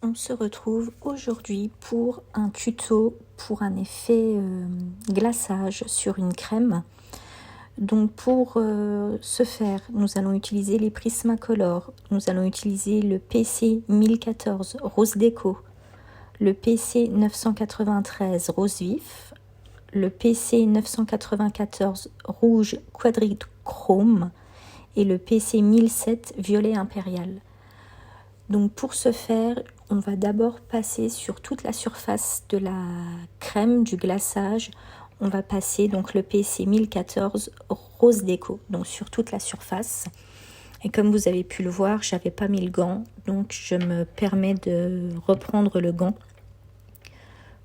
On se retrouve aujourd'hui pour un tuto pour un effet glaçage sur une crème. Donc pour ce faire, nous allons utiliser les Prismacolor, nous allons utiliser le PC 1014 Rose Déco, le PC 993 Rose Vif, le PC 994 Rouge Quadrichrome et le PC 1007 Violet Impérial. Donc pour ce faire, on va d'abord passer sur toute la surface de la crème, du glaçage. On va passer donc le PC 1014 Rose Déco, donc sur toute la surface. Et comme vous avez pu le voir, j'avais pas mis le gant, donc je me permets de reprendre le gant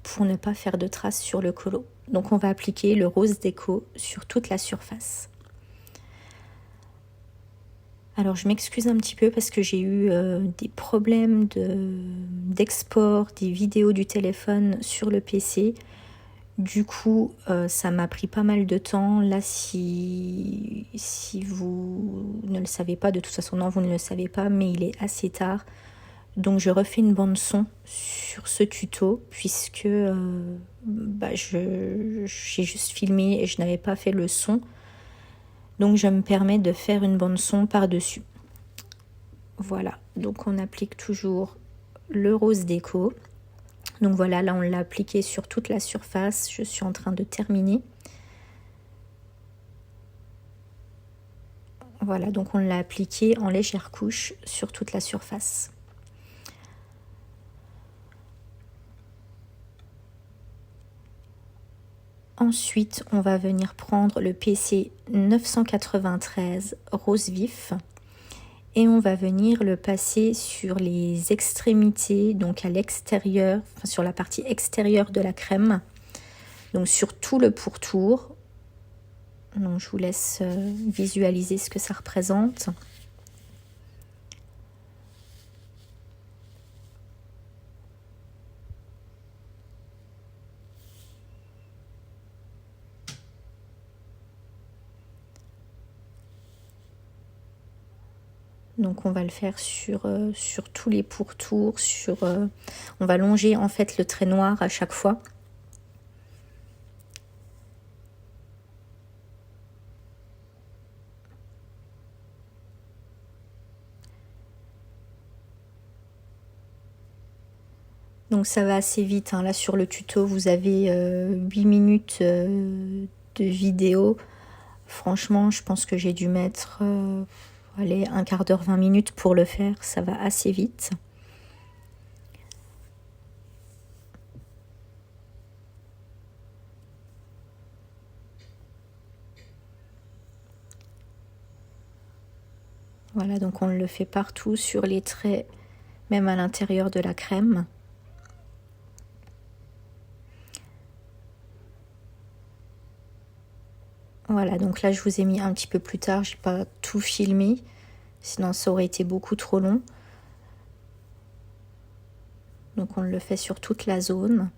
pour ne pas faire de traces sur le colo. Donc on va appliquer le Rose Déco sur toute la surface. Alors je m'excuse un petit peu parce que j'ai eu des problèmes d'export des vidéos du téléphone sur le PC. Du coup, ça m'a pris pas mal de temps. Là, si vous ne le savez pas, de toute façon, non, vous ne le savez pas, mais il est assez tard. Donc je refais une bande son sur ce tuto puisque j'ai juste filmé et je n'avais pas fait le son. Donc je me permets de faire une bande son par-dessus. Voilà, donc on applique toujours le Rose Déco. Donc voilà, là on l'a appliqué sur toute la surface. Je suis en train de terminer. Voilà, donc on l'a appliqué en légère couche sur toute la surface. Ensuite, on va venir prendre le PC 993 Rose Vif et on va venir le passer sur les extrémités, donc à l'extérieur, enfin sur la partie extérieure de la crème, donc sur tout le pourtour. Donc je vous laisse visualiser ce que ça représente. Donc on va le faire sur tous les pourtours, on va longer en fait le trait noir à chaque fois. Donc ça va assez vite, hein. Là sur le tuto vous avez 8 minutes de vidéo. Franchement je pense que j'ai dû mettre allez, un quart d'heure, 20 minutes pour le faire, ça va assez vite. Voilà, donc on le fait partout sur les traits, même à l'intérieur de la crème. Voilà, donc là je vous ai mis un petit peu plus tard, j'ai pas tout filmé, sinon ça aurait été beaucoup trop long. Donc on le fait sur toute la zone.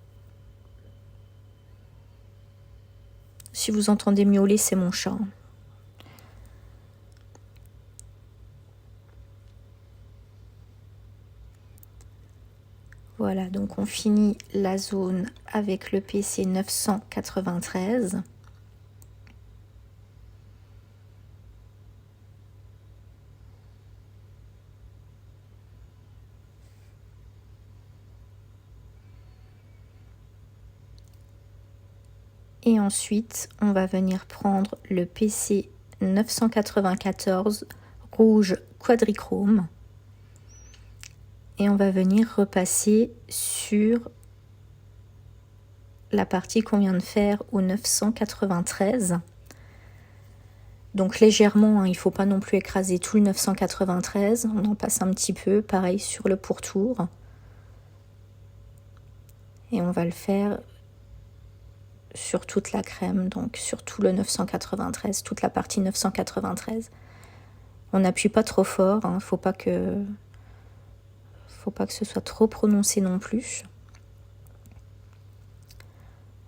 Si vous entendez miauler, c'est mon chat. Voilà, donc on finit la zone avec le PC 993. Et ensuite, on va venir prendre le PC 994 rouge quadrichrome. Et on va venir repasser sur la partie qu'on vient de faire au 993. Donc légèrement, hein, il ne faut pas non plus écraser tout le 993. On en passe un petit peu, pareil sur le pourtour. Et on va le faire sur toute la crème, donc sur tout le 993, toute la partie 993. On n'appuie pas trop fort, hein, faut pas que ce soit trop prononcé non plus.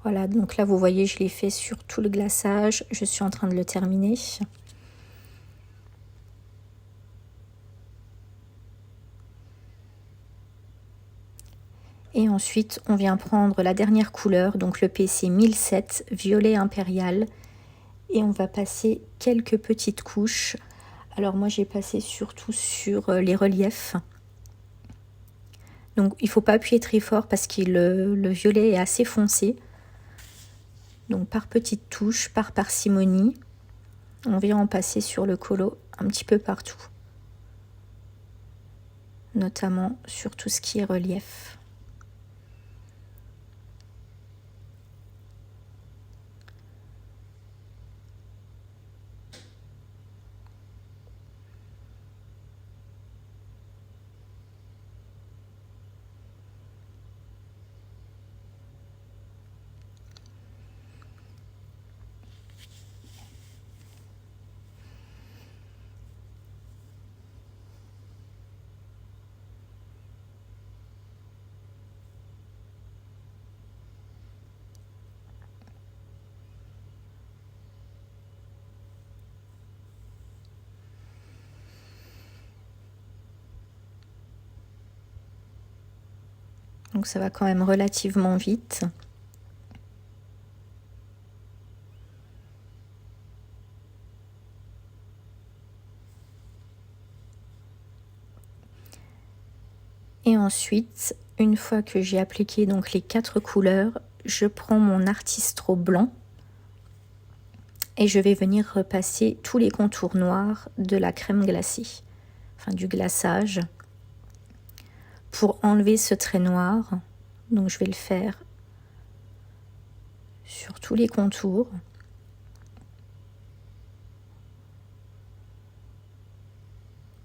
Voilà, donc là vous voyez, je l'ai fait sur tout le glaçage, je suis en train de le terminer. Et ensuite, on vient prendre la dernière couleur, donc le PC 1007, violet impérial. Et on va passer quelques petites couches. Alors moi, j'ai passé surtout sur les reliefs. Donc il ne faut pas appuyer très fort parce que le violet est assez foncé. Donc par petites touches, par parcimonie, on vient en passer sur le colo un petit peu partout. Notamment sur tout ce qui est relief. Donc ça va quand même relativement vite. Et ensuite, une fois que j'ai appliqué donc les 4 couleurs, je prends mon Artistro blanc et je vais venir repasser tous les contours noirs de la crème glacée, enfin du glaçage, pour enlever ce trait noir. Donc je vais le faire sur tous les contours.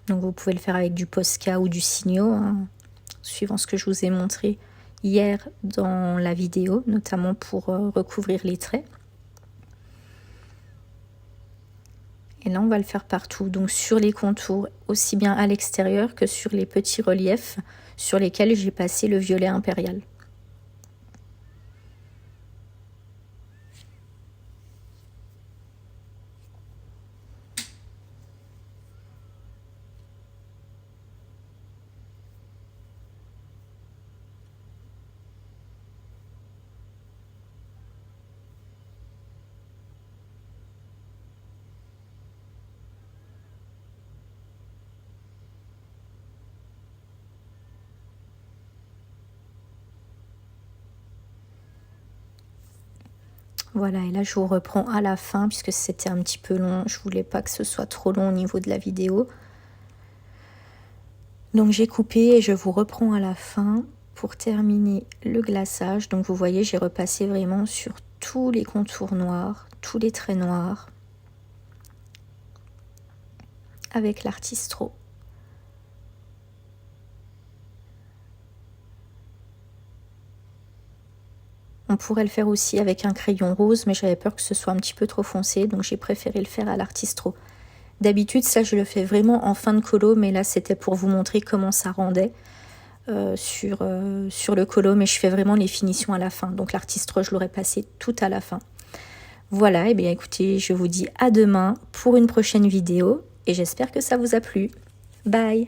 Donc vous pouvez le faire avec du Posca ou du Signo, hein, suivant ce que je vous ai montré hier dans la vidéo, notamment pour recouvrir les traits. Et là, on va le faire partout, donc sur les contours, aussi bien à l'extérieur que sur les petits reliefs sur lesquels j'ai passé le violet impérial. Voilà, et là je vous reprends à la fin puisque c'était un petit peu long. Je voulais pas que ce soit trop long au niveau de la vidéo. Donc j'ai coupé et je vous reprends à la fin pour terminer le glaçage. Donc vous voyez, j'ai repassé vraiment sur tous les contours noirs, tous les traits noirs avec l'Artistro. On pourrait le faire aussi avec un crayon rose, mais j'avais peur que ce soit un petit peu trop foncé, donc j'ai préféré le faire à l'Artistro. D'habitude, ça je le fais vraiment en fin de colo, mais là c'était pour vous montrer comment ça rendait sur le colo, mais je fais vraiment les finitions à la fin. Donc l'Artistro, je l'aurais passé tout à la fin. Voilà, et bien écoutez, je vous dis à demain pour une prochaine vidéo, et j'espère que ça vous a plu. Bye!